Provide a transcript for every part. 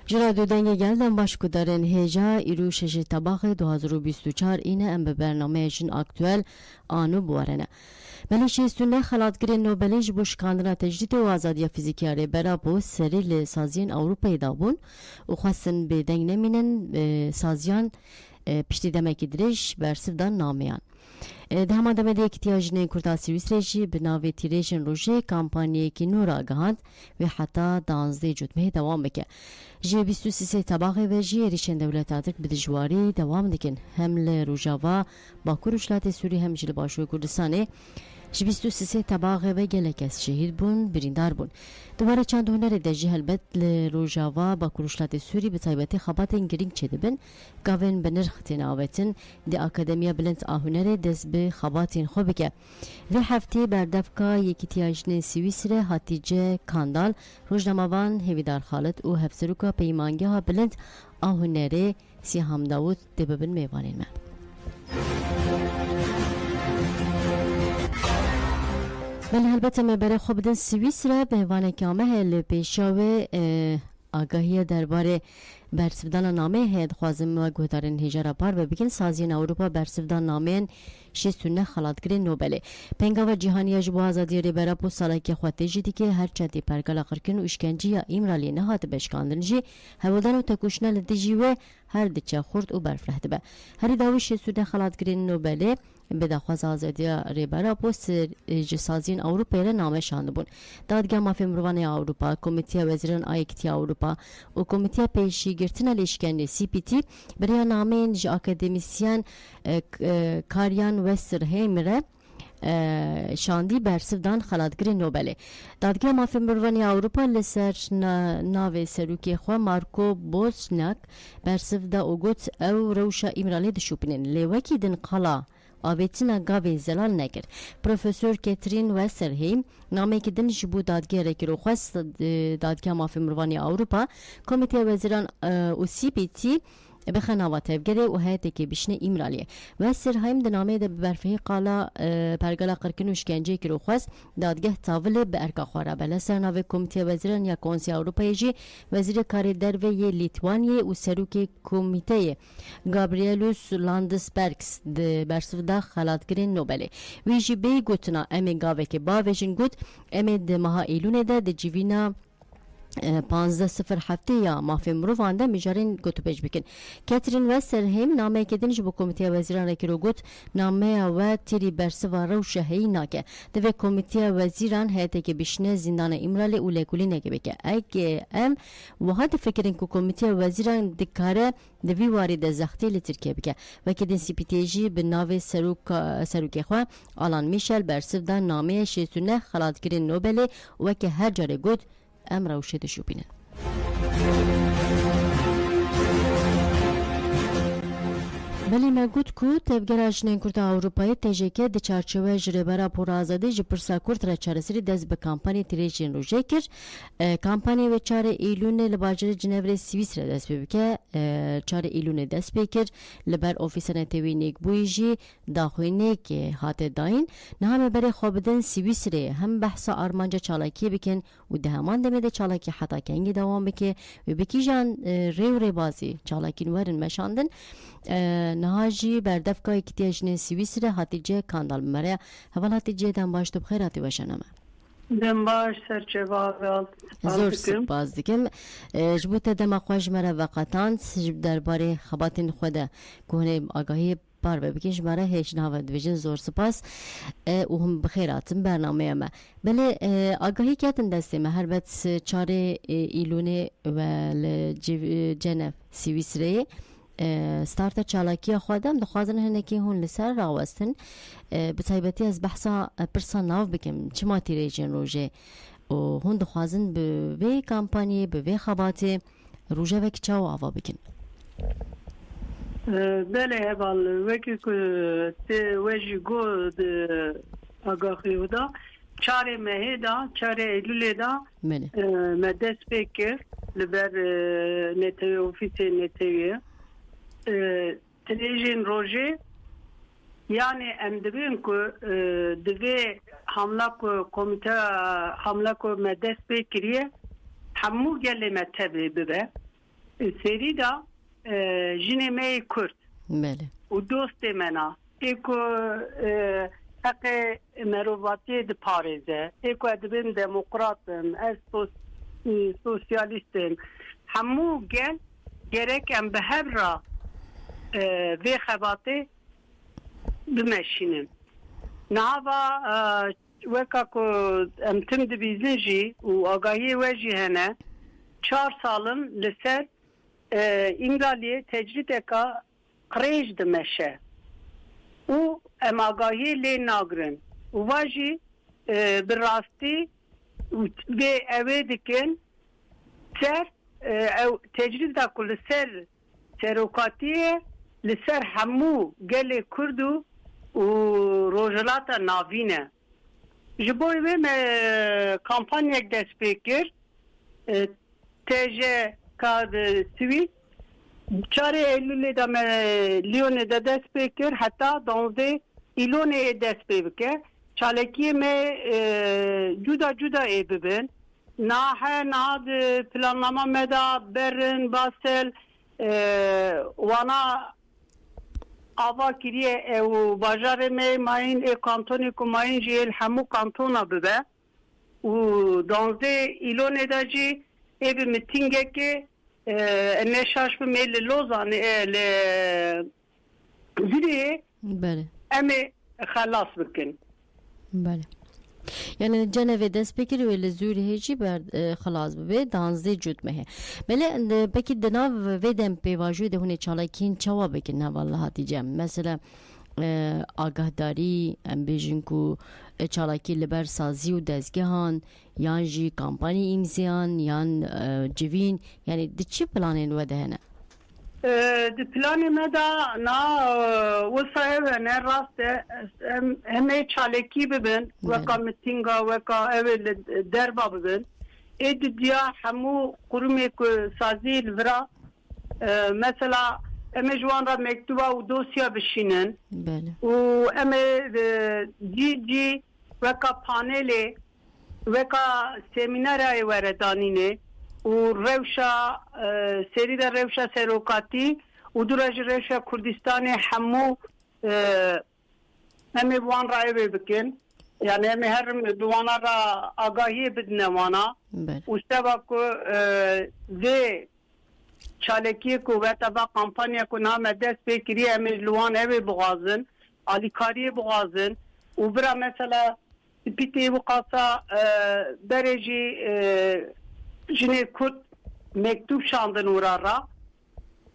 جرا دو دنگ گلدن باشکو دارن هجا ایرو شش تباخ 2024 اینه ام به برنامه جن اکتوال آنو بوارنه. ملیشه سونه خلاتگری نوبلیج بوشکاندنا تجدید و آزادی فیزیکی برا بو سری لسازین اوروپای دابون و خواستن به دنگ نمینن سازیان پشتی دمکی درش برسفدان نامیان. ده همان دمده اکتیاجنه کرتا سویس رژی به ناوی تیریشن روژه کامپانیه که نورا گهاند و حتی 12 جدمه دوام بکه. جی 23 طباقه و جی ریشن دولتاتک به دجواری دوام دکن. هم لروژاوا باکور اشلات سوری هم جل باشوی کردستانه جی 23 طباقه و گلکس شهید بون بریندار بون. دوباره چند هنر دجی هلبت لروژاوا باکور اشلات سوری به طایبت خبات گرینگ چه دبن گاون بنرخ تناوتن دی اکادمیا بلند آهنر دز به خباتین خوبه که و هفته بردفکا یکیتیاجن سویسره هاتیجه کاندال روزنامه‌وان هویدار خالد و هفسروکا پیمانگه ها بلند آهنره سیهام داوود دببن میوانین من بله البته مبره خوب دن سویسره به وانه کامه هل پیشاوه آگاهی درباره برسفدان نامه هید خوازم و گوهدارن هجارا پار و بگین سازین اوروپا برسفدان نامه شیستونه خلاتگری نوبله پنگا و جهانی جبو آزادی ریبرا پو سالا که خواته جدی که هر چندی پرگل آخرکن و اشکنجی یا ایمرالی نهات بشکاندن جی هولدان و تکوشنه لدیجی و هر دچه خورد و برفرهد به هری داوی شیستونه خلاتگری نوبله به دخواز آزادی ریبرا پو سازین اوروپا را نامه شانده بون دادگاه مافی مروان اوروپا کمیته وزیران آیکتی اوروپا و کمیته پیشی گرتن لیشکن سی پی تی برای نامه ج اکادمیسیان کاریان وستر هیمره شاندی برسفدان خلاتگری نوبله دادگاه مافی مروانی اوروپا لسر ناوی سروکی خوا مارکو بوزنک برسفدا اوگوت او روشا ایمرالی دشوپنین لیوکی دن قلا آویتینا گاوی زلال نگر پروفسور کاترین وسترهیم نامه که دن جبو دادگاه رکر و خواست دادگاه مافی مروانی اوروپا کمیته وزیران و سی پی تی بخناوات افگره و هایته که بشنه ایمرالیه وسترهیم دنامه ده برفهی قالا پرگلا قرکن و شکنجه کرو خواست دادگاه تاوله به ارکا خواره بله سرناوه کمیته وزیران یا کونسی اوروپایی جی وزیر کاری دروی لیتوانیه و سروک کمیته گابریلوس لاندسبرگس ده برسفده خلاتگرین نوبله ویجی بی گوتنا امی گاوه که با ویجن گوت امی ده ماها ایلونه ده جیوینا 1507 یا مافی مروفانده میجارین گوتو پیج بکن کاترین وسترهیم نامه کدین جبو کمیته وزیران رکرو گوت نامه و تیری برسوا رو شهی ناکه دوی کمیته وزیران هیته که بشنه زندان ایمرالی و لیکولی نگه بکه اگه ام وحاد فکرین که کمیته وزیران دکاره دوی وارد زختی لترکیه بکه و کدین سی پی تی جی به ناو سروک خواه آلان میشل برسفدان نامه شیطونه خلاتگری نوبله و که هر جاره گوت امر و شده شو بینن ولی مگود کو تبگراش نکرد اروپایی تجیکه د چارچوبه جریبرا پر آزادی جپرسا کرد را چارسری دز به کمپانی تریجین روزه کر کمپانی و 4 ایلون لباجر جنور سوئیس را دست بکه 4 ایلون دست بکر لبر اوفیسن توینیک بویجی داخوینه که هات داین نه هم برای خوابدن سوئیس ره هم بحث آرمانجا چالاکی بکن و ده همان دمه چالاکی حتا کنگی دوام بکه و بکی جان ری بازی چالاکی نورن مشاندن نهاجی بردفکا اکتیاجن سوئیس ره هاتیجه کاندال مره هوال هاتیجه دن باشتو بخیراتی وشنمه دم باش سرچه زور سپاس دیکم جبوت دم خوش مرا وقتان سجب درباره خباتین خوده کهنه آگاهی بار ببکن جماره هیچ نهاود دویجن زور سپاس و هم بخیراتم برنامه ما بله آگاهی کتن دسته ما هر بد 4 ایلونه و جنف سویسره ستارت چالاکی خودم دخوازن هنکی هون لسر راوستن بتایبتی از بحثا پرسان ناف بکم چما تیریجن روژه و هون دخوازن به وی کامپانی به وی خباتی روژه وکی چاو آوا بکن بله هبال وکی که تی وجی گو آگاهی ودا 4 مهه دا 4 ایلول دا مدست بکر لبر نتوی اوفیس نتویه تلویزیون روژه yani em dibin ku divê hamla ku komite hamla ku me dest pê kiriye hemû gelê me tevê bibe serî da jinê me yê Kurd û dostê me na ê ku heqê merovatiyê diparêze ê ku dibin demokratim ez sosyalistim hemû gel gerek em bi hev ra vê xebatê بمشينن نعبا وكا كو امتم دبيزن جي واغاهي وجي هنا 4 سالن لسر انغالي تجريدكا قريج دمشه و ام آغاهي لي ناغرن وواجي براستي و اوه دكن سر تجريدكا لسر سروكاتيه لسر همو گل کردو و روجلاتا ناوینه جبوی ویم کامپانیک دست پیکر تیجه کاد سویس 4 ایلول دا لیون دا دست پیکر حتی 12 ایلون دست پیکر چالکی می جدا جدا ای ببین نه ناد پلاننامه مدا برن باسل وانا آوا کریه و باجار می ماین کانتونی کو ماین جیل همو کانتونا ببه و 12 ایلون دا جی ای به میتینگه که نشاش به میل لوزان زیره بله امی خلاص بکن بله یعنی جنوی دست بکری و لزوری هیچی بر خلاص ببه 12 جود مه بله بکی دناو ویدم پیواجو ده هونه چالاکین چوا بکن نه والله هاتیجم مثلا آگاهداری ام بیجن کو چالاکی لبر سازی و دزگهان یان جی کامپانی امزیان یان جوین یعنی دی چی پلانین وده هنه دی پلانی مدا نا وصایه نه راست همه چالکی ببین وکا میتینگا وکا اول دربا ببین اید دیا همو قرومی که سازی الورا مثلا امی جوان را مکتوبا و دوسیا بشینن و امی جی وکا پانیلی وکا سمینارای وردانینه و روشا سری در روشا سروکاتی و دوراج روشا کردستان همو همی وان رای بکن یعنی همی هر دوانا را آگاهی بدنه وانا و سبا که وی چالکی که و تبا کمپانیا که نام دست بکری همی لوان همی بغازن آلیکاری بغازن و برا مثلا پیتی وقاسا درجی جنه کرد مکتوب شاندن ورارا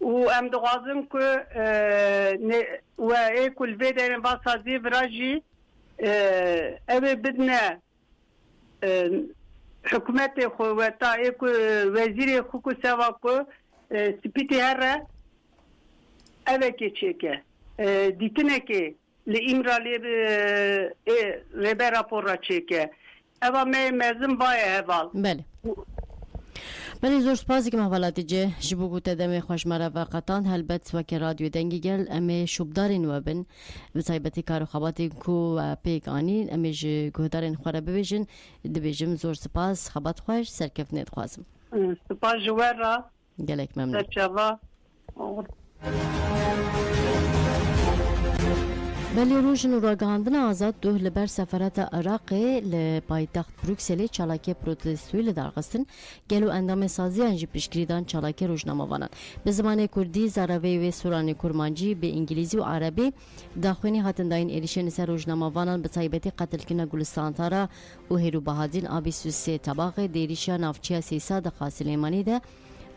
و ام دغازم که و ای کل ویدرین باسازی براجی اوه بدنه حکومت خو و تا ای که وزیر خو که سوا که سپیتی هر اوه که چیکه دیتنه که لئیمرا لیبه راپور را چیکه اوه مزم بایه هوال بله بله زور سپاسی که محوالاتی جه جبو گوته دمه خوش مرا وقتان هلبت وکی رادیو دنگی گل امه شبدارین و بن بسایبتی کارو خباتی کو پیک آنین امه جه گهدارین خوره ببیجن دبیجم زور سپاس خبات خوش سرکف نید خوازم سپاس جوار را گلک ممنون بلی روژن و راگهاندن آزاد دوه لبر سفارت عراق لپایتخت بروکسل چالاکی پروتستوی لدرغستن گلو اندام سازی انجی پیشگیریدان چالاکی روزنامه‌وانان به زبان کردی، زراوی و سورانی کرمانجی به انگلیسی و عربی داخونی هاتن داین ایریشن سر روزنامه‌وانان به تایبەتی قتل کردن گلستان تارا و هیرو بهادین آبی سوسی طباق دیریشا نافچیا سیسا دخا سلیمانی ده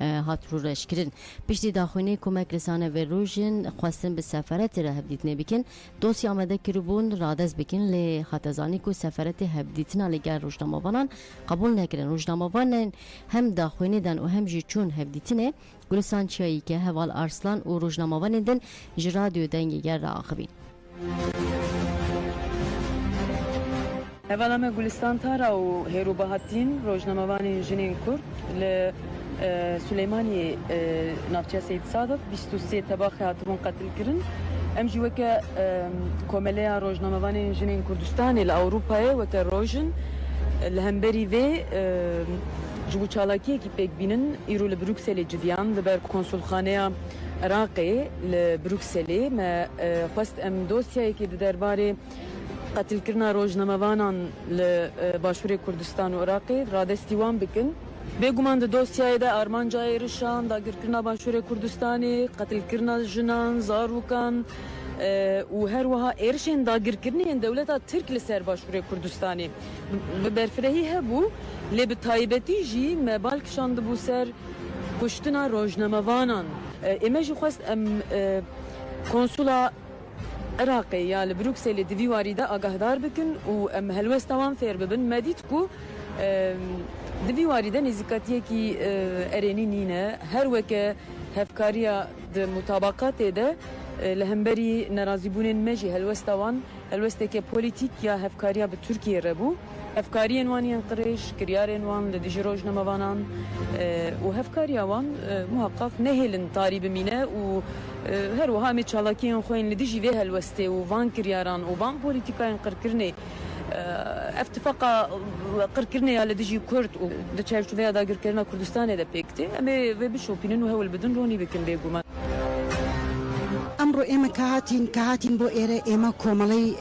هات رو رشکرین پشتی داخونی کمک رسانه و روژن خواستن به سفارت را هبدیتنه بکن دوسی آمده کربون رادز بکن لی خاتزانی که سفارت هبدیتنا لگر روزنامه‌وانان قبول نکرن روزنامه‌وانان هم داخونی دن و هم جی چون هبدیتنه گلستان چیایی که هوال ارسلان و روزنامه‌وانان دن جرادیو دنگیگر را آخبین هوالام گلستان تارا و هیرو بهاتین روزنامه‌وان جنین کرد ل سليماني نافچه سيد صادق 23 تباخي هاتبون قتل كرن ام جي وكا كوماليا روجنامه‌وان جنين كردستان الاوروبا وكا روجن الهمبري في جو چالاكي كي بيك بينن ايرو لبروكسل جديان لبر كونسولخانه عراقي لبروكسل ما خواست ام دوسيا كي درباري قتل كرنا روجنامه‌وانان لباشور كردستان وعراقي رادستيوان بكن بگومان دوسیای ده آرمانجا ایرشان داگر کرنا باشور کردستانی قتل کرنا جنان زاروکان و هر وها ایرشین داگر کرنی دولتا ترک لسر باشور کردستانی برفرهی هبو لی بتایبتی جی مبالکشان دبو سر کشتنا روزنامه‌وانان ایمجی خواست ام کنسولا عراقی یا لبروکسل دوی واریده آگاهدار بکن و ام هلوستوان فیر ببن مدید کو دوی واریده نزیکاتیه کی ارینی نینه هر وکه هفکاریا د مطابقات ده لهمبری نرازیبونن مجی هلوستوان هلوسته که پولیتیک یا هفکاریا به ترکیه ربو هفکاری انوانیان قریش کریار انوان لدیج روزنامه‌وانان و هفکاریا وان محقق نهلن طاری بمینه و هر وها می چالاکیان خوین لدیجی به هلوسته و وان کریاران و وان پولیتیکاین قرکرنه اتفاقا قركرنا على دجي كرد ودتشارج فيها دا قركرنا كردستان هذا بيكتي امي بشوبين وهو البدن روني بكن بيقوما امرو اما كهاتين بو ايره اما كومالي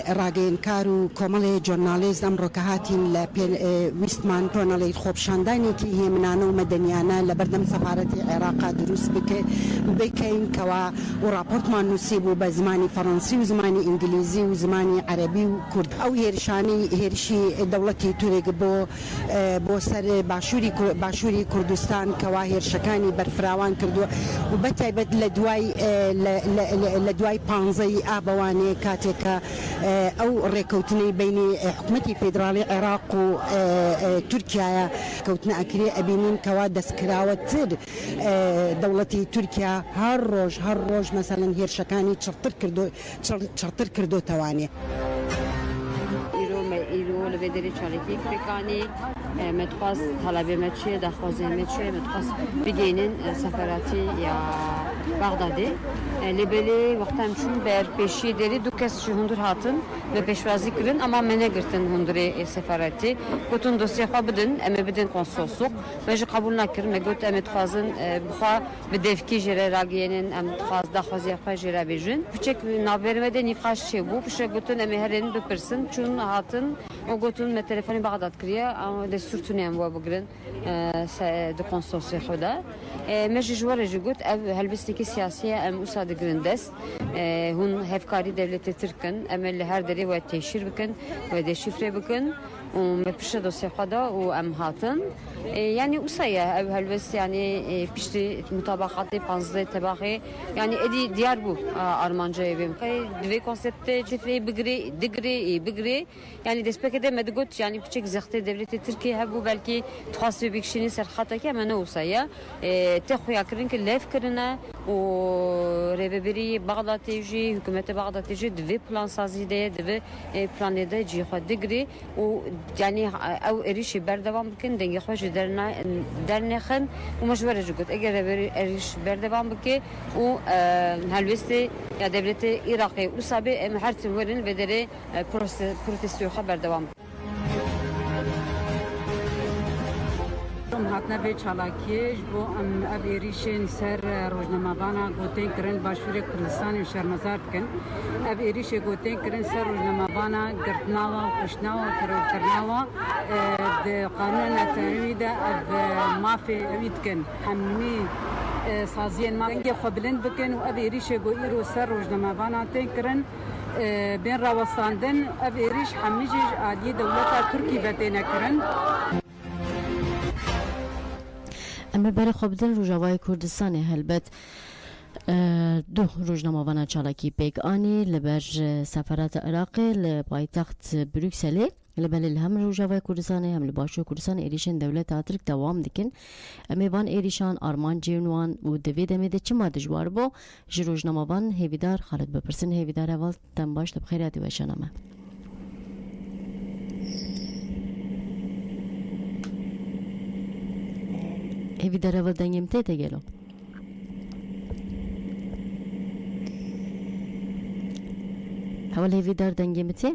راگين كارو كومالي جورناليست امرو كهاتين ل ويستمان برونالي خوبشانداني كي هي منانو مدنيانا لبردم سفاره العراق دروس بكين كوا ورابورت ما نسيبو بزماني فرنسي وزماني انجليزي وزماني عربي وكرد او هيرشي دولتي توريق بو سر باشوري كردستان كوا هيرشكاني برفراوان كردو وبتايبت لدواي بانزي آبواني كاتيكا أو ريكوتني بين حكومتي فيدرالي عراق وتركيا كوتنا أكري أبينين كوادس كراوتر دولتي تركيا هر روج مثلا هيرشكاني تشرطر كردو تواني ایرو لبدری چالیکی فکانی متخواست طلبه متشه دخوازه متشه متخواست بگینن سفراتی یا بغدادی لبلی وقتم چون بر پیشی داری دو کس هندور هاتن و پیشوازی کردن اما منه گرتن هندوری سفراتی گفتن دوسیه خواه بدن اما بدن کنسولسوق مجی قبول نکرد مگوت ام تخوازن بخواه به دفکی جره راگینن ام تخواز دخوازی خواه جره بیجن بچک نابرمده نیقاش چه بو بشه گفتن ام هرین بپرسن چون هاتن و گفتن من تلفنی بغداد کریه اما دستورتونی ام با بگرن د کنسولسی خوده مجی جواره جگوت هلبستی که سیاسیه ام اصاد گرندست هون هفکاری دولت ترکن امل هر دری و تشیر بکن و دشفره بکن و مپشه دوسیه خدا و ام هاتن يعني وصية هالبس يعني بيشتي مطابقات 15 تباخي يعني ادي ديار بو ارمانجا بهم خي دوي كونسيبت جفري بغري يعني دسبك ده مدغوت يعني بتشك زخت دولة تركيا هبو بلكي تخاص بيكشيني سرخطه كمان وصية تخو يكرن كل فكرنا و ريبري بغداد تيجي حكومه بغداد تيجي دوي بلان سازي ده دوي بلان ده جي خو دغري و يعني او ريشي بردوام بكن دنگ خوش درنخن و مشوره جوت اگر اريش بردوام بكي و هلوستي يا دولت عراقي و صابي محرت ورن بدري بروتستو خبر دوام هاتنا به چالاکیش بو ام ابیریشن سر روزنامه‌بانا گوتن کرن باشوری کردستان و شرمزار کن ابیریش گوتن کرن سر روزنامه‌بانا گرتناوا و پشناوا و ترورکرناوا د قانون نتنوی ده مافی اوید کن همی سازین ما انگه خبلن بکن و ابیریش گو ایرو سر روزنامه‌بانا تن کرن بین راوستاندن ابیریش همیشه عادی دولت ترکی بتینه کرن اما برای خوابدن روجاوای کردستان هلبت دو روزنامه‌وان چالاکی پیک آنی لبر سفارت عراق لپایتخت بروکسل لبل هم روجاوای کردستان هم لباشو کردستان ایریشن دولت آترک دوام دکن امیوان ایریشان آرمان جیرنوان و دوید امیده چما دجوار بو جی روزنامه‌وان هیویدار خالد بپرسن هیویدار اول تنباش تب خیراتی وشانمه هیویدار اول دنگیم تیتا گلو اول هیویدار دنگیم تی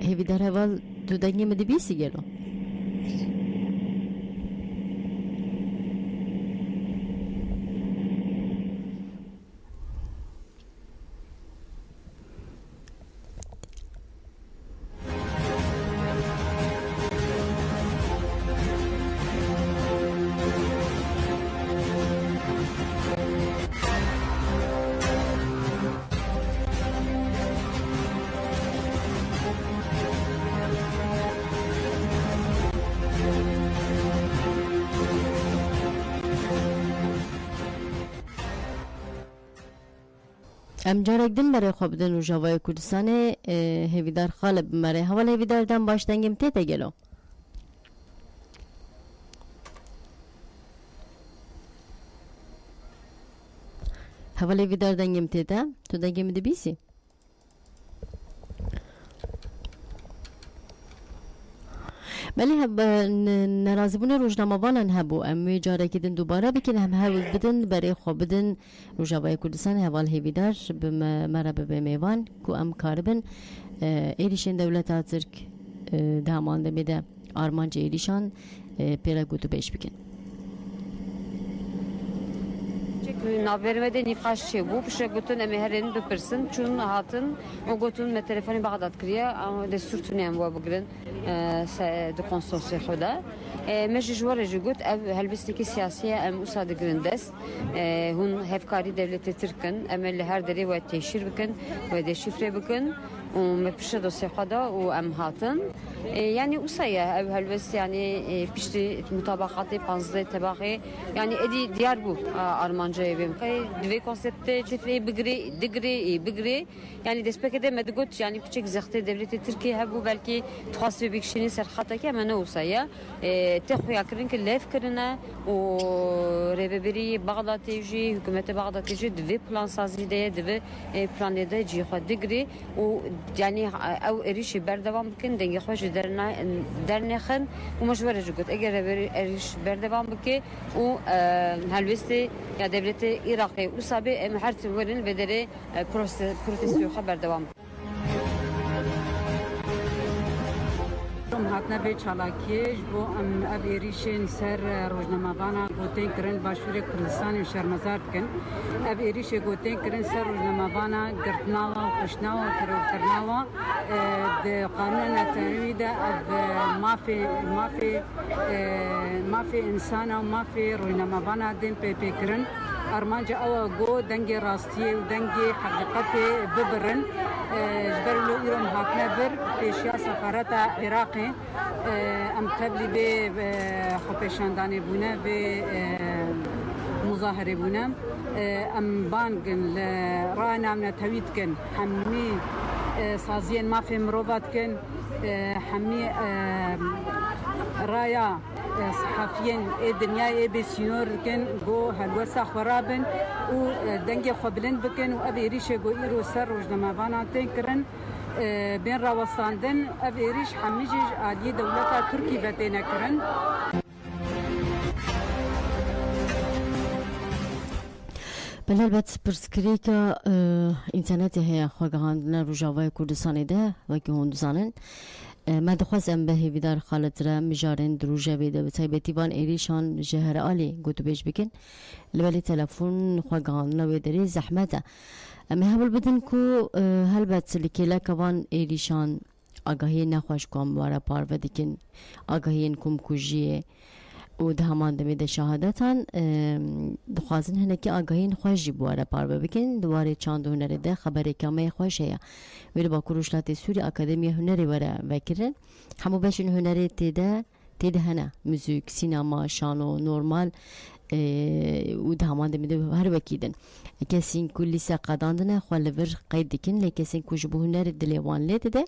هیویدار اول دو دنگیم دی بیسی گلو ام جارک دن برای خوابدن روجاوای کردستان هیویدار خالب برای حوال هیویدار دن باش دنگیم تیتا گلو حوال هیویدار دنگیم تیتا تو دنگیم دی بیسی ولی ناراضی بودن روزنامه‌وانان هبو امی جاره کدن دوباره بکن هم هول بدن برای خواب بدن روزاوای کردستان حوال هیویدار به مربع به میوان کو ام کاربن ایریشن دولت ترک دامانده میده آرمانج ایریشان پیرا گوتو بیش بکن نابرمده نقاش چه بو بشه گوتون امی هرین بپرسن چون هاتن و گوتون من تلفنی بغداد کریه دستور تونیم و بگرن دو کنسولسی خدا مش جوار جوت هلبستی که سیاسیه ام اصاد گرندست هون هفکاری دولت ترکن امل هر دری و تشیر بکن و دشفره بکن و مپشه دوسیه خدا و ام هاتن يعني وصية هالبس يعني بيشتي مطابقات 15 طبقة يعني ادي ديار بو ارمانجا بيمكي دوي كونسيبت تفري بغري يعني دسبك ده ما تقولش يعني بتشك زختي دولة تركيا هبو بلكي تخاص بيكشيني سرخطه كما انا وصية تخويا كرين كلاف كرنا و ريبري بغداد تيجي حكومة بغداد تيجي دوي بلان سازي ده دوي بلان ده جي خد دغري و يعني او اريش بردوام بكن دنگي خوش درنخن و مشوره جوت اگر اريش بردوام بكي و هلوستي يا دولة عراقي و صابي ام هر تورن بدري پروتستيو خبر دوام هاتنا به چالاکیش بو ام ابیریشن سر روزنامه‌بانا گوتن کرن باشوری کردستان و شرمزار کن ابیریش گوتن کرن سر روزنامه‌بانا گرتناوا و پشناوا و ترورکرناوا د قانون نتنوی ده مافی انسان و مافی روزنامه‌بانا دین پی کرن ارمانجا او گو دنگ راستی و دنگ حقیقت ببرن جبرلو ایران هاتنا بر پیشیا سفارت عراقی ام قبلی به خوپشاندانی بونه به مظاهره بونه ام بانگن رای نامنا توید کن همی سازین مافی مروبات کن همی رایا صحفيين الدنيا بسينور كن جو هالوسا خرابن ودنجي خبلن بكن وابي ريشه جو ايرو سر روزنامه‌بانا تنكرن بين راوستاندن ابي ريش حميجي عادي دولتا تركي بتينا كرن بله البته پرسکریکا اینترنتی هیا خواهندن روجاوای کردستانی ده و که هون دزانن ما دخواستم به هیویدار خالد را مجارن دروجه بیده به تایبتی وان ایریشان جهر آلی گوتو بیش بکن لبالی تلفون خواهندن و داری زحمته اما هبل بدن که هلبت لکیلا کوان ایریشان آگاهی نخواش کام وارا پار و دیکن آگاهی کم کجیه و ده همان دمیده شهادتان دخوازن هنه که آگاهی خوشی بواره پار بکن دواره چند هنره ده خبری کامه خوش هیا ویل با کروشلات سوری اکادمی هنری واره وکرن همو بشن هنری تیده هنه موزیک سینما شانو نورمال و ده همان دمیده هر وکیدن کسین کلی سقداندنه خوالور قید دکن لیکسین کج بو هنر دلیوان لیده ده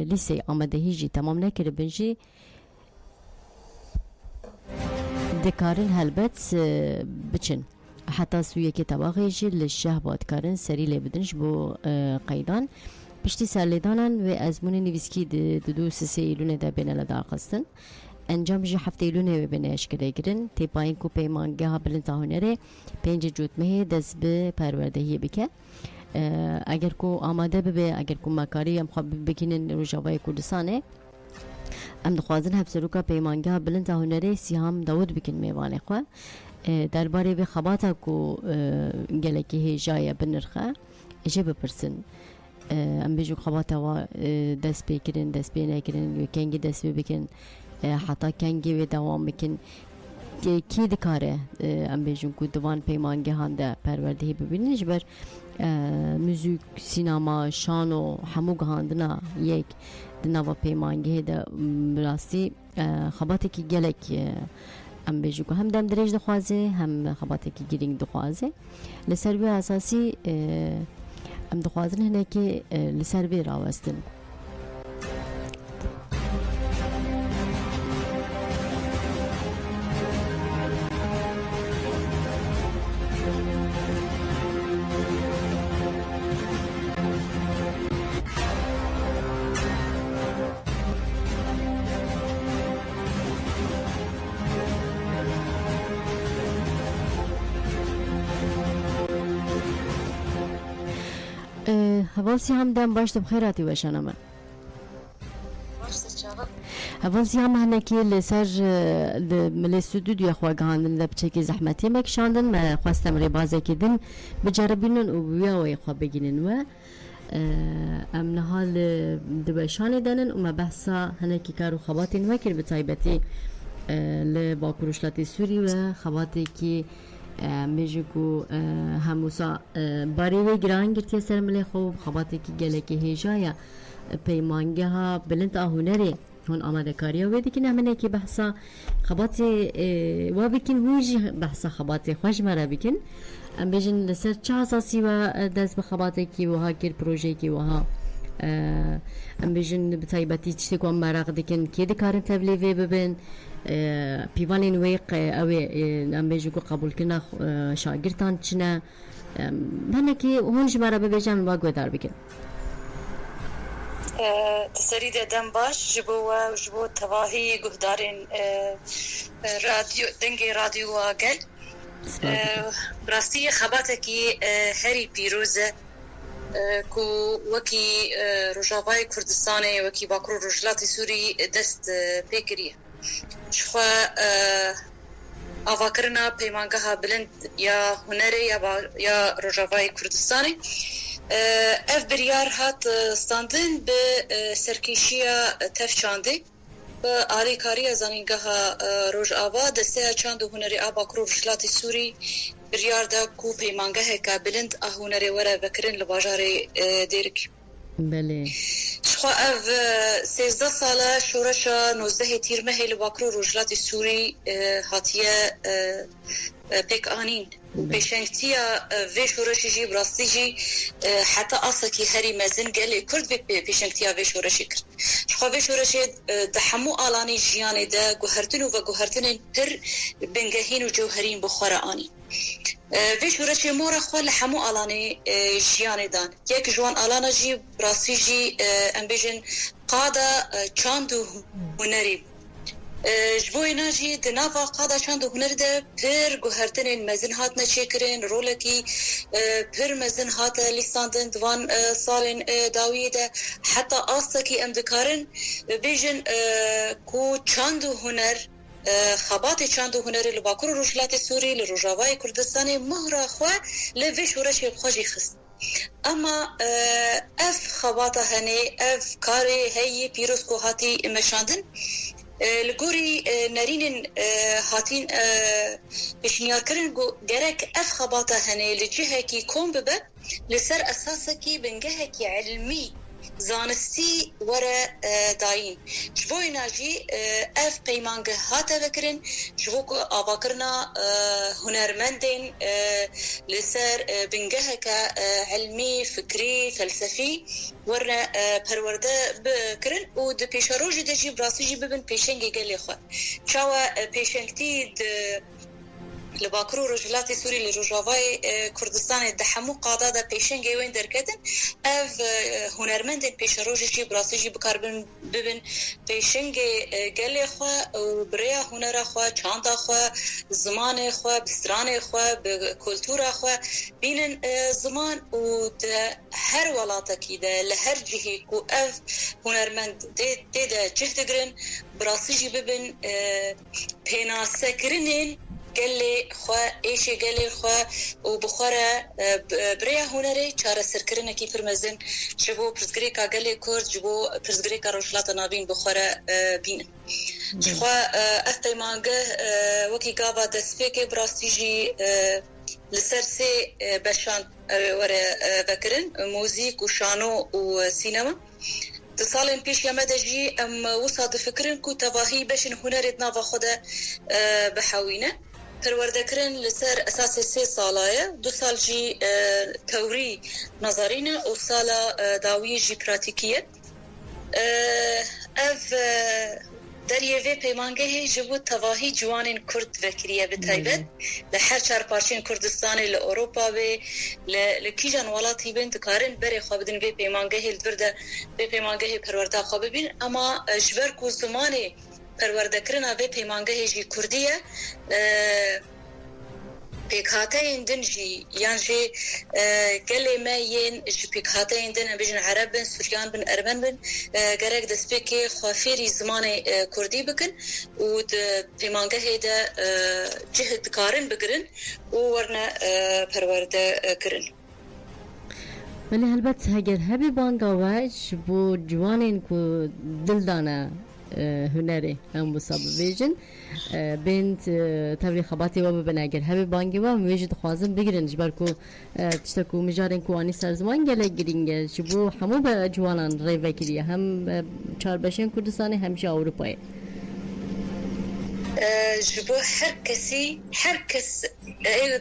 لیسه آمده هیجی تمام نکره بنجی دکارن هلبت بچن حتی سویه که طباقی جی لشه باد کارن سری لی بدنش بو قیدان پشتی سر لیدانن و ازمون نویسکی دو سه ایلونه ده بین لدار قستن انجام جی هفته ایلونه و بین اشکره گرن تیپاین کو پیمانگه ها بلند هنره 5 جوتمه دست به پروردهی بکه اگر کو آماده ببه اگر کو مکاری هم خواب بکنن روجاوای کردستانه ام دخوازن هفسروکا پیمانگه بلند هنره سیام داود بکن میوانه خواه درباره به خباتا کو گلکی هجای بنرخه اجه بپرسن ام بیجو خباتا و دست بکرن دست بینه کرن و کنگی دست بکن حتی کنگی و دوام بکن کی دکاره ام بیجو کو دوان پیمانگه هنده پروردهی ببینش بر موزیک سینما شانو همو گهاندنا یک دنوا پیمانگه ده براستی خباتی که گلک ام بیجو که هم دم درج دخوازه هم خباتی که گیرینگ دخوازه لسر بی اساسی ام دخوازن هنه که لسر بی راوستن هواسی هم دم باش بخیراتی باشن اما هواسی هم هنه که لسر ملستودیو خواهندن ده بچه که زحمتی مکشاندن ما خواستم ری بازه کدن بجربینن و بیاوی خواه بگینن و ام نهال دبشانی دانن و ما بحثا هنه که کارو خواتین وکر بطایبتی لباکروشلاتی سوری و خواتی که میجو هموسا باریوی گران گرتی سر ملی خوب خواتی که گله که هیجایا پیمانگه ها بلند آهنری هون آماده کاری و دیگه نمونه که بحثا خواتی و بکن ویجی بحثا خواتی خوش مرا بکن ام بیجن لسر چه اساسی و دست به خواتی که وها کر پروژه که وها ام بیجن بطایبتی چی که مرا دکن که دکارن تبلیغ ببین پیوانین ویق اوی ام بیجو که قبول کنه شاگردان چنه بنا که هونج مرا ببیجن با گودار بکن تسری دادم باش جبو تواهی گهدارین رادیو دنگی رادیو واقع براستی خباته که هری پیروزه کو وکی روجاوای کردستانه وکی باکرو روجلاتی سوری دست پیکریه شخوا آواکرنا پیمانگاه بلند یا هنری یا روجاوای کردستانی اف بریار هات ستاندن به سرکیشیا تفچاندی به آلیکاری زنینگاه روج آوا دسته چاند هنری آبا کرو روجلاتی سوری بریار دا کو پیمانگاه که بلند هنری وره بکرن لباجار دیرک بله شخوا اف 13 ساله شورشا 19 تیر مهل باکرو روجلات سوری هاتیه پیک آنین پیشنگتیا وی شورشی جی براستی جی حتی اصلا که هری مزن گلی کرد بی پیشنگتیا وی شورشی کرد شخوا وی شورشی ده همو آلانی جیانه ده گوهرتن و گوهرتن پر بنگهین و جوهرین بخور آنی وی شورشی مورا خواه لحمو آلانی جیانه دان یک جوان آلانا جی براستی جی ام بیجن قادا چاندو هنری جبوی ناجی دناوا قادا چند هنر ده پر گوهرتن مزن هات نچکرین رولکی پر مزن هات لیساندن دوان سالن داویه ده حتی آستکی امدکارن بیجن کو چند هنر خبات چند هنر لباکور روجلات سوری لروجاوای کردستان مهرا خواه لویش ورش خوشی خست اما اف خبات هنه اف کاری هی پیروز کو هاتی مشاندن لگوری نرینن هاتین بشنیار کرن گرک اف خباتا هنه لجهه کی کن ببه لسر اساسه کی بنگه کی علمی زانستی وره داین جبوی ناجی اف قیمانگه هاته بکرن جبو آبا کرنا هنرمندین لسر بنگه که علمی فکری فلسفی ورنه پرورده بکرن و ده پیشاروجی ده جی براسی جی ببن پیشنگی گلی خواه چاوه پیشنگتی ده لباکرو رجلاتی سوری لروجاوای کردستان دحمو قادا دا پیشنگی وین درکتن اف هنرمند پیشروجی براسیجی بکار ببن پیشنگی گلی خواه و بریا هنر خواه چاندا خواه زمان خواه بستران خواه بکلتور خواه بینن زمان و ده هر ولاتا ده لهر جهی کو اف هنرمند ده جهد گرن براسیجی ببن پیناسه کرنین گلی خواه ایشی گلی خواه و بخوره بریا هنری چاره سرکرنه کی فرمزن جبو پرزگری که گلی کرد جبو پرزگری که روشلات نابین بخوره بینن خواه افتی مانگه وکی گابا دسپیک براستیجی لسر سی بشان وره بکرن موزیک و شانو و سینما دو سالن پیش یامده جی ام وصاد فکرن کو تواهی بشن هنرت ناوا خوده بحوینه پرورده کرن لسر اساس 3 ساله 2 سال جی توری نظرینه و سال داوی جی پراتیکیه اف دریوه پیمانگه جبو تواهی جوانین کرد وکریه بتایبت لحر چار پارچین کردستان لأوروپا و لکیجان والاتی بین دکارن بری خواه بدن به پیمانگه لدورده به پیمانگه پرورده خواه ببین اما جبر کو زمانی پرورده کرنا به پیمانگه جی کردیه پیکاته ایندن جی یعنی جی کلمه ین جی پیکاته ایندن بیشتر عرب بن سوریان بن ارمن بن گرگ دست بکی خافیری زمان کردی بکن و پیمانگه هیدا جهت کارن بگرن و ورنه پرورده کرن. ولی البته اگر هبی بانگاوش بو جوانین کو دل دانه هنری هم مصاب ویژن بنت تبری خباتی و ببین اگر همی بانگی و میوجد خوازم بگیرن جبر کو تشتکو مجارن کو آنی سرزمان گله گرینگه شبو همو به جوانان ری وکریه هم چهار بشین کردستانی همیشه اروپایی جبو هر کس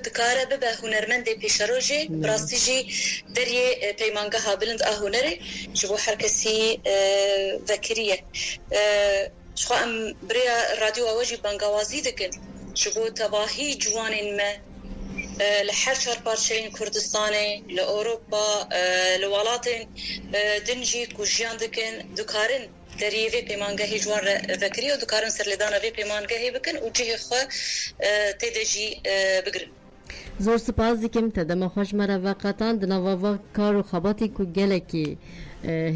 دکاره به هنرمند پیشروجی براستیجی دریه پیمانگه ها بلند هنری جبو هر کسی ذکریه شو ام بریا رادیو آواجی بانگوازی دکن جبو تواهی جوانین ما لحر چهار پارچین کردستانی لأوروپا لولاتین دنجی کجیان دکن دکارن دریوه پیمانگاهی جوان وکری و دکارن سرلیدان وی پیمانگاهی بکن و جه خواه تیدجی بگرن زور سپاس دیکم تدم خوش مرا وقتان دنواوا کار و خباتی کو گله کی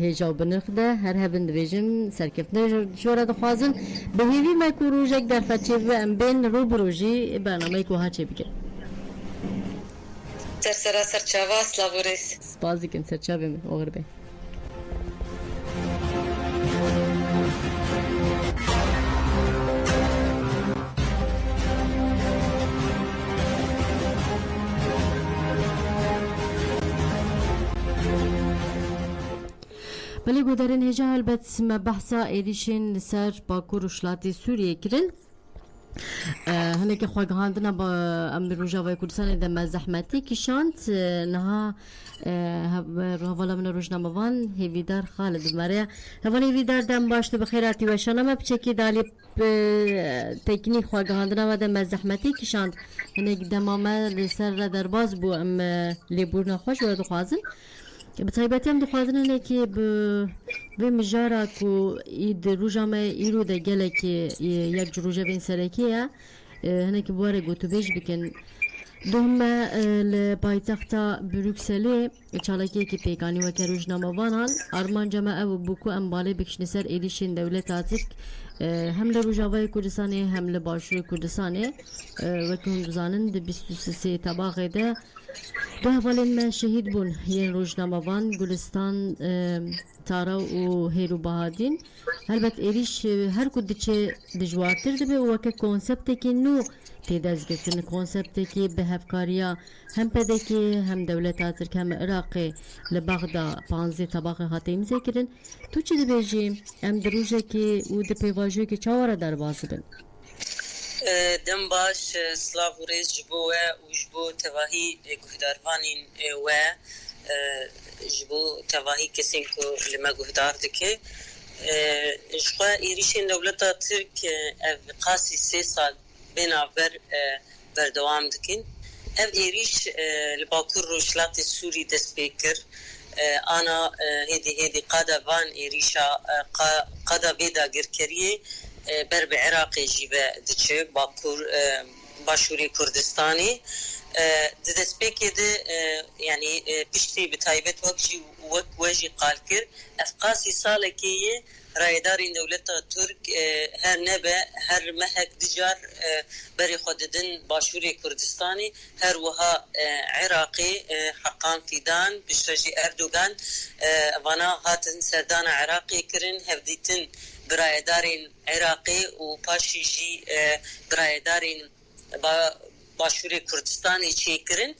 هجا بنخده هر هبن دویجم سرکفتنه جوره دخوازن به هیوی مکو روژک در فتچه و ام بین رو بروژی برنامه کو ها چه بکن سرسرا سرچاوا سلاوریس سپاس دیکم سرچاوه من اوغر بی بله گودرین هجا البته ما بحثا ایریشین سر باکور و شلاتی سوریه کرن هنه که خواهاندنا با امن روژاوای کردستان دم زحمتی کشاند نها هوالا من روزنامه‌وان هیویدار خالد مریا هوان هیویدار دم باشته بخیراتی و شنامه بچکی دالی تکنیک خواهاندنا و دم زحمتی کشاند هنه دمامه لسر درباز بو ام لیبور نخوش و دخوازن بطيباتي هم دخوازن هناكي بمجارك وإيد روجامة إيرو دا جالك يك جروجة بين سركية هناكي بوارق وتبيج بكن دوما لبايتختا بروكسلي چالاكي كي بيكاني وكا روجنامة وانان أرمان جماعة وبوكو أمبالي بكشنسر إليشين دولة تاتك هم لروجاوای کردستانی هم لباشور کردستانی وکن بزانن د 23 تباغه ده دو حوالین من شهید بون یه روزنامه‌وان گلستان تارا و هیرو بهادین البته ایریش هر کدوم دجوارتر دبی و که کنسپتی که نو تدازگتن کنسپتی که به هفکاریا هم پده که هم دولت آترک هم عراقی لبغدا 15 طبقه هاتیم ذکرن تو چی دبیجی هم دروجه که و دپیواجوی که چهاره در بازبن دم باش سلاف و ریز جبوه و جبو تواهی گهداروانین و جبو تواهی کسین که لما گهدار دکه جبو ایریشین دولتا ترک قاسی 3 سال بنابر بردوام دکن اف ایریش لباکور روشلات سوری دست بکر انا هدی قادا وان ایریشا قادا بیدا گرکریه بر بعراق جيبه دچه باكور باشوري كردستاني دست بكده يعني بشتي بتايبت وجي قالكر افقاسي سالكيه رايدارين دولتا ترك هر نبه هر مهك دجار بري خوددن باشوري كردستاني هر وها عراقي حقان فيدان بشتجي اردوغان وانا هاتن سردان عراقي كرن هفديتن برایدارین عراقی و پاشیجی برایدارین باشوری کردستانی چی کرن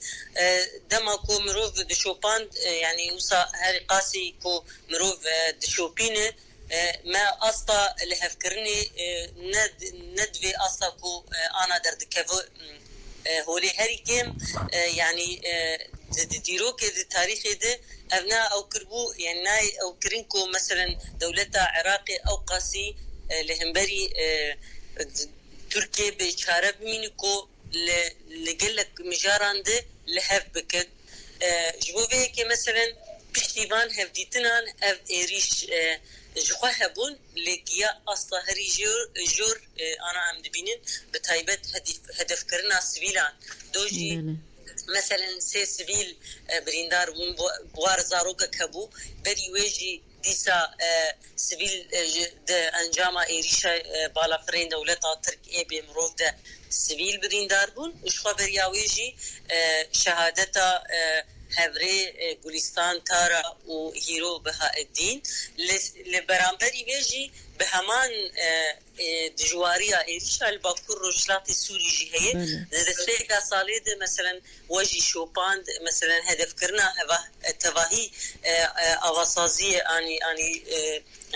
دما کو مروف دشوپاند یعنی وسا هر قاسی کو مروف دشوپینه ما اصلا لهفكرني ندوي اصلا كو انا دردكفو هولي هريكم يعني ديروك التاريخي ده ابناء او كربو يعني ناي او كرينكو مثلا دولتا عراقي او قاسي لهمبري تركيا بشاره بمينكو لقلك مجاران ده لهف بكت جبوبه كي مثلا بشتيبان هفديتنان اف ايريش جخوا هبون لقيا اصلا هري جور انا عم دبينين بتايبت هدف كرنا سبيلان دوجي مثلا سي سبيل بريندار بوار زاروكا كبو بري ويجي ديسا سبيل انجام ايريشا بالا فرين دولتا ترك اي بمروف ده سبيل بريندار بون وشخوا برياويجي شهادتا هفري گلستان تارا و هيرو بها الدين لبرامبري بيجي بهمان دجواريا إيريشا الباكور روشلاتي سوري جي هي دفريقا صاليد مثلا وجي شوباند مثلا هدف كرنا تواهي أغاصازية أني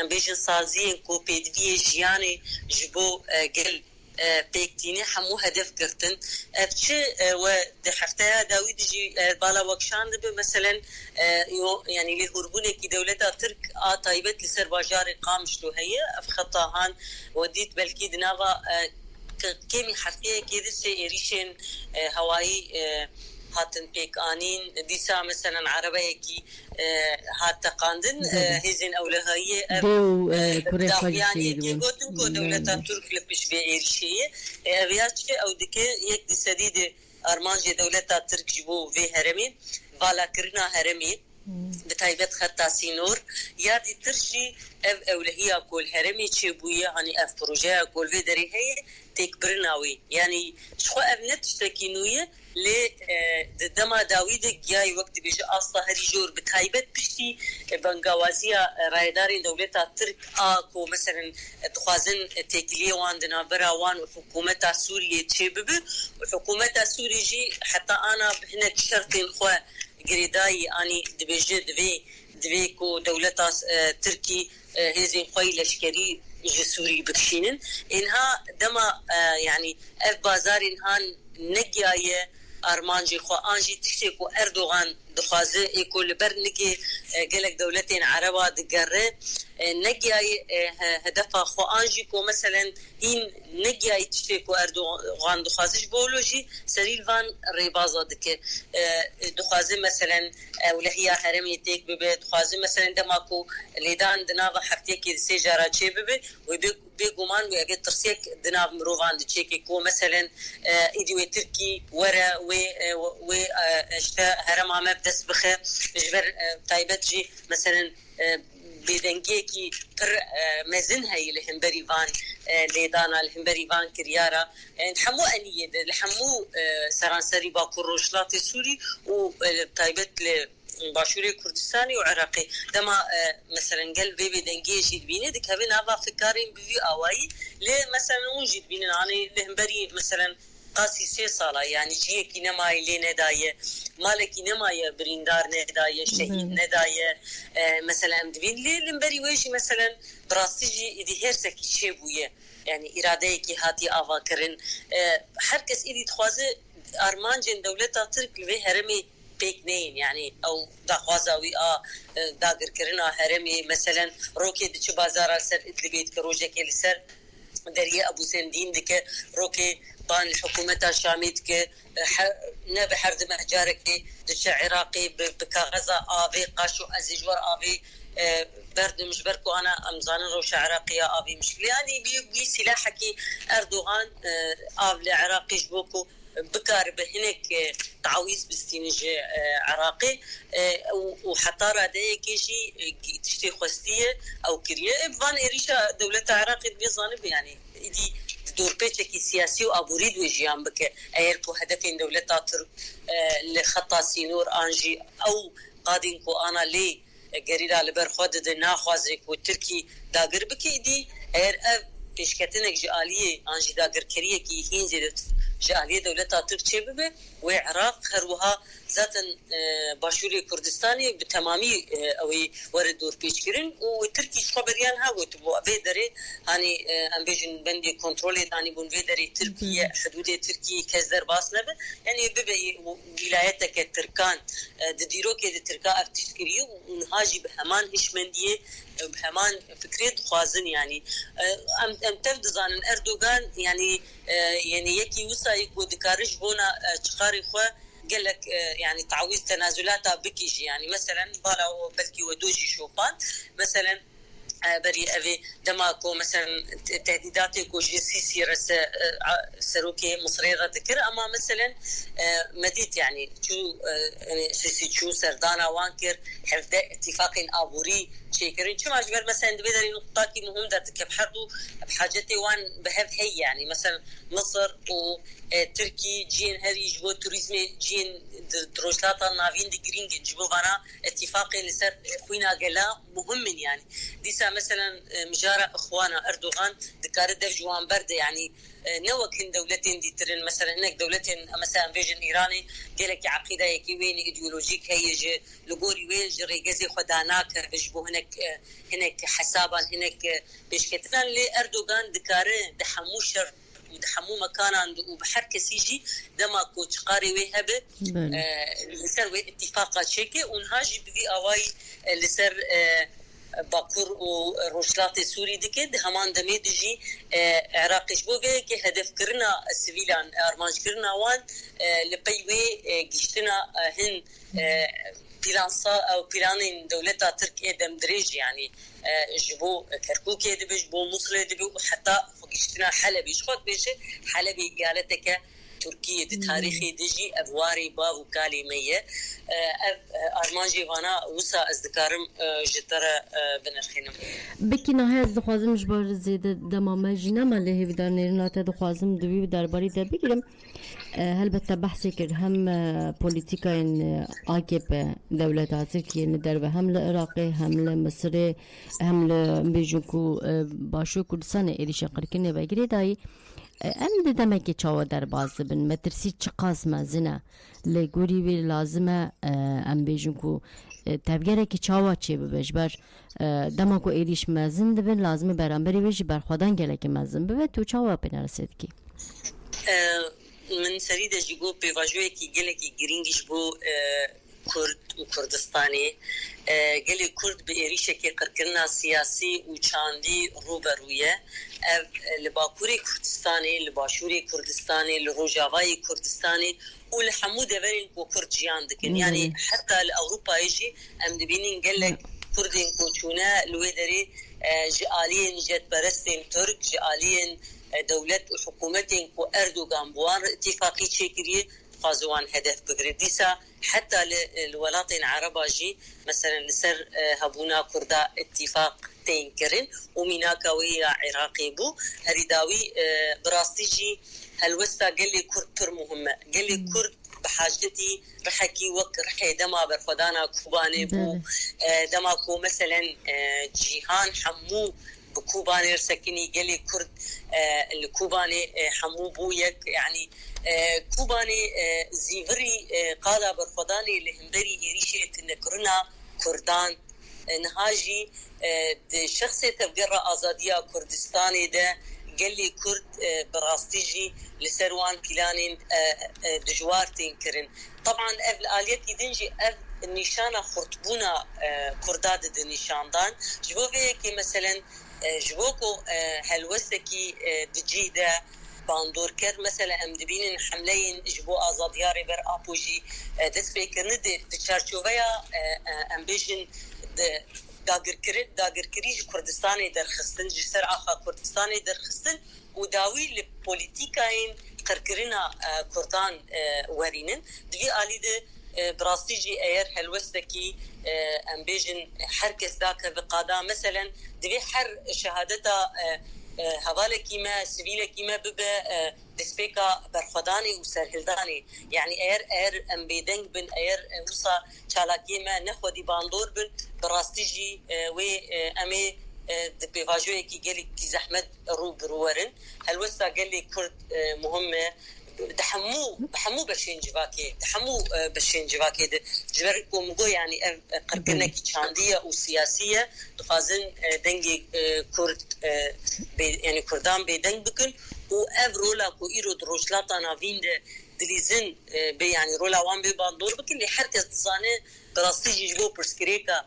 بيجن سازية كو بيدبية جياني جبو قل بيكتيني حمو هدف كرتن ابتشي ودحفتها داويد جي بالا وكشان دبي مثلا يعني لي هربوني كي دولتا ترك طيبت لسر باجار قامش له هي افخطاهان وديت بلكي دناغا كيمي حرفيه كيدس ايريشن هواي هاتن بيك آنين ديسا مثلا عربية كي هات تقاندن هزين أولهية يعني تيغوتن كو دولتا ترك لبش بإيرشية أبياتش أو دكي يك دي سديد أرمانجي دولتا ترك جبو في هرمين بالا كرنا هرمين بتايبت خطاسي نور يادي ترشي أولهية كل هرمي تشيبوية يعني أف بروجيه كل في دري هي تكبرناوي يعني شخو أبنت تشتكينوية لي دما داويد جاي وقت بيجي اصلا هري جور بتايبت بشتي بنغوازيا رايدارين دولتا ترك اكو مثلا تخازن تكليه واندنا براوان وحكومه سوريا تشبب وحكومه سوريا جي حتى انا هناك شرطين خو جريداي اني دبيجي دبي كو دولتا تركي هزين خوي لشكري سوري بكشينن انها دما يعني اف بازار انها نجايه ارمانجي خو انجي تشتكو اردوغان دخوازه يكون برنكي قالك دولتين عربا دقره نجاي هدفها خو انجيكو مثلا هين نجاي تشتكو اردوغان دخوازش بولوجي سريل فان ريبازا دك دخوازه مثلا ولا هي حرمي تيك ببي دخوازه مثلا دماكو ليدان دناغ حفتيك سيجاره تشي ببي بيغومان ويجي ترسيك دناغ مروفان دشيكي كو مثلا ايديو تركي ورا و اشتا هرم عم بدس بخه جبر تايبتجي مثلا بدنجيكي بر مزن هاي الهمبري فان ليدانا الهمبري فان كريارا نحمو انيه لحمو سرانسري باكو روشلات سوري وتايبت باشوري كردستاني وعراقي دما مثلا قال بيبي دنجيشي بيني دك هبين هذا فكارين بيو اواي ليه مثلا وجد بين يعني الهمبري مثلا قاسي 6 ساله يعني جيكي نماي لي ندايه مالكي نماي بريندار ندايه شهيد ندايه مثلا دبين لي لمبري ويجي مثلا براستيجي دي هرسك شيبويه يعني ارادهكي هاتي افاكرن هركس ايدي تخوازه ارمانجن دولتا ترك لي هرمي بيكنين يعني او داخوازاوي داغر كرنا هرمي مثلا روكي دچ بازار سر ادلبيت كروجك لسر دريه ابو سندين دك روكي طان الحكومة الشاميت ك نبي حرد مهجارك دش عراقي بكغزة آبي قاشو أزجور آبي برد مش بركو أنا أمزان روش عراقية آبي مشكلة يعني بي سلاحكي أردوغان آب لعراقي جبوكو بكار بهنك تعويض بستينج عراقي وحتى رادية كيشي تشتي خوستية أو كريه بفان إريشا دولة عراقي بيظانب يعني دي دور بيتشكي سياسي وابوريد وجيان بك ايركو هدفين دولتا ترك لخطا سينور انجي او قادينكو انا لي غريدا لبرخود دنا خوازك وتركي داغر بكي دي اير بيشكتنك جاليه انجي داغر كريه كي هينزي جاليه دولتا ترك تشبه وعراق هروها ذاتا باشوري كردستاني بتمامي او ورد دور بيشكرين وتركي خبريان ها وتبو افيدري هاني امبيجن بندي كنترول يعني بون فيدري تركيا حدود تركيا كزر باس نبه يعني ببي ولايتك التركان دديرو كده تركا افتشكري ونهاجي بهمان هشمنديه بهمان فكرة خوازن يعني ام تفضزان اردوغان يعني يكي وسا يكو دكارش بونا تشقاري خو قال لك يعني تعويض تنازلاتها بكيجي يعني مثلا بالا بلكي ودوجي شوفان مثلا بري أبي دماغو مثلا تهديداتك وجنسي سروكي مصرية ذكر أما مثلا مديت يعني شو يعني شو سردانا وانكر حفظ اتفاق أبوري شيكرين شو ما جبر مثلا بدري نقطة كي مهم دتك بحردو بحاجتي وان بهذ هي يعني مثلا مصر وتركي جين هذي جبو توريزم جين دروشلاتا نافين دي جرينج جبو فانا اتفاقي لسر خوينا قلا مهم يعني ديسا مثلا مجارة اخوانا اردوغان دكار جوان برد يعني نوكن دولتين دي ترن مثلا هناك دولتين مثلا فيجن ايراني قالك عقيده يكي وين ايديولوجيك هي لغوري وين جريغزي خداناك بجبو هناك حسابا هناك بشكتنا لاردوغان دكاره دحموشر ودحمو مكان وبحركه سيجي دما كوتش قاري وهبه لسر اتفاقات شيكي ونهاجي بي اواي لسر باكور وروشلات سوري دكد همان دمي دجي عراقش بوغه كي هدف كرنا السيفيلان ارمانج كرنا وان لبيوي جشتنا هن بلانسا او بلانين دولتا تركيا دم دريج يعني جبو كركوك يدبو مصر يدبو حتى فقشتنا حلبي شخوت بيشه حلبي قالتك تركيا دي تاريخي دجي أبواري با وكاليمية أرمانجي وانا وسا أزدكارم جدرة بنرخينم بكي نهاية دخوازم جبار زيادة دمامة جيناما اللي هفدار نيرناتا دخوازم دوي ودارباري دا بگیرم هلبته بحثی کرد هم پولیتیکای عاقب دولت ترکیه ندر و هم لعراقی هم لمصر هم لبیجوکو باشو کردستان ایریش قرکنه بگیری دایی ام ددمه که چاوا در باز بن مترسی چقاس مزنه لگوری وی لازمه ام بیجوکو تبگره که چاوا چی ببش بر دما کو ایریش مزن دبن لازمه برانبری ویش بر خودان گله که مزن ببه تو چاوا بنرسید کی من سريدة جيبو بواجوه كي قلقي جرينجش بو كرد وكردستاني قالي كرد بإيريشة كي قركرنا سياسي وشاندي روبروية لباكوري كردستاني لباشوري كردستاني لروجافاي كردستاني ولحمود دبرين وكرد جيان دكن يعني حتى لأوروبا يجي أم دبينين قال لك كردين كوتشونا لويدري جالين جد برستين ترك جالين دولة وحكومتين كو أردوغان بوان اتفاقي تشكري فازوان هدف بقرديسا حتى الولايات العربية جي مثلا لسر هبونا كردا اتفاق تنكرن وميناكا ويا عراقي بو هريداوي براستيجي هالوستا قال لي كرد بر مهمة قال لي كرد بحاجتي رحكي وك رحي دما برفضانا كوباني بو دما كو مثلا جيهان حمو بكوباني رسكني قال لي كرد الكوباني حمو بويك يعني كوباني زيفري قالا برفضاني لهمبري يريشي تنكرنا كردان نهاجي شخصي تبقى آزادية كردستاني ده قال لي كرد براستيجي لسروان كيلانين دجوار تنكرن طبعا قبل آليات يدنجي النشانة خرطبونا كرداد النشاندان جبوه كي مثلا جبوكو هلوستكي دجيده باندور كر مثلا ام دبين حملين جبو آزاد ياري بر آبوجي دست بيكرن دي تشارچوبيا ام بيجن داگر كريج كردستاني درخستن جسر آخا كردستاني درخستن وداوي لبوليتيكاين قركرنا كردان ورينن دوی آلي ده براستيجي اير هلوستكي ام بيجن حركز داك بقادا مثلا دوی حر شهادتا هواله كيما سيفيله كيما ببا دسبيكا برخداني وسرهلداني يعني اير ام بيدنگ بن اير وصا چالاكيما نخودي باندور بن براستيجي و امي بيواجوي كي قالي كي زحمت رو برورن هلوسا قالي كرد مهمه دحمو بشين جواكي دحمو بشين جواكي جبركم جو يعني قرقنا كي شانديه وسياسيه تفازن دنجي كرد يعني كردان بيدنج بكن وافرولا كو ايرو دروشلاتا نافين دليزن يعني رولا وان بباندور بكن اللي حركه تصانه براستيجي جو برسكريكا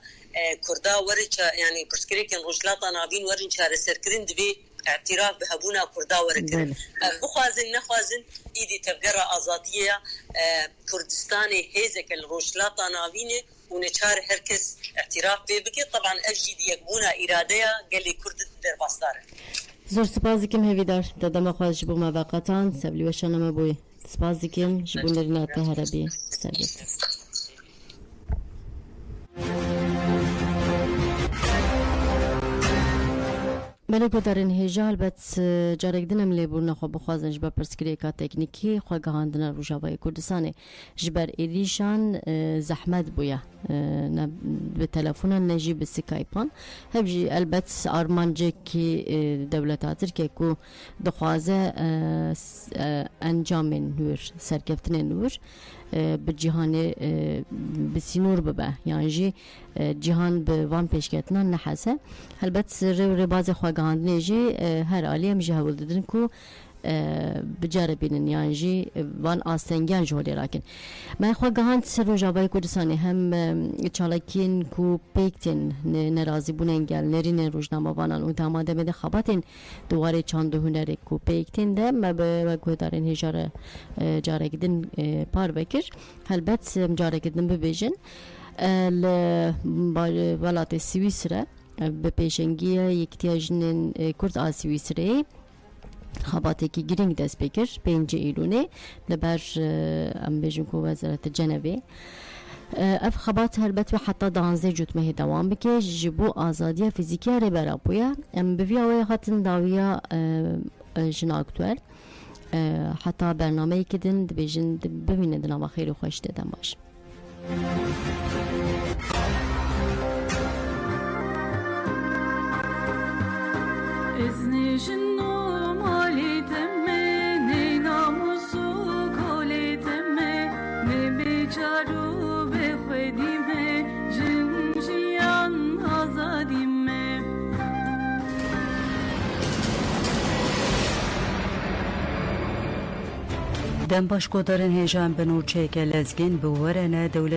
كردا ورچا يعني برسكريكن روشلاتا نافين ورنچا رسركرين دبي اعتراف بهبونا كردا وركن بخوازن نخوازن ايدي تبقى آزادية كردستاني هيزك الروشلاتا نافينه ونشار هركس اعتراف ببكي طبعا اجي ديقبونا إرادية قال لي كرد در باستاره زور سپاس دکم هویدار دادم خواهد جبو موقعتان سبلی و شانم بوی سپاس دکم جبو نرینات هربی سرگت بله گودارن هجا البته جارک دنم لیبورنا خو بخوازن جبر پرسکریکا تکنیکی خو گهاندنا روجاوای کردستان جبر ایلیشان زحمت بویا نه به تلفن نجی به سکایپان هبجی البته آرمانجه کی دولت ترکیه کو دخوازه انجام نور سرکفتن نور به جهان بسینور ببه یعنی جی جهان به وان پیشکتنا نحسه البته رباز خواگاندنی جی هر عالیم جهول دادن کو بجربين يعني وان آسنگان جولی راکن من خواگاند سر روجاوای کردستانی هم چالاکین کو پیکتن نرازی بوننگل نرین روزنامه وانان و داماده مده خباتن دواره چند هنر کو پیکتن ده ما به گودارن هجاره جاره گدن پار بکر البته جاره گدن ببیجن ولات سویسرا به پیشنگی یکتیاجن کرد آسویسره خباتی که گرینگ دست بکر 5 ایلونه لبر ام بیجن کو وزارت جنوبی اف خبات هلبت و حتی 12 جوتمه دوام بکه جبو آزادی فیزیکی ری برا بویا ام بویا هاتن داویا جنا اکتوال حتی برنامه کدن بیجن ببینه دنام خیر و خوش دادم باش دم باش گودارن هجان بنوچه که لزگین بورنه دولت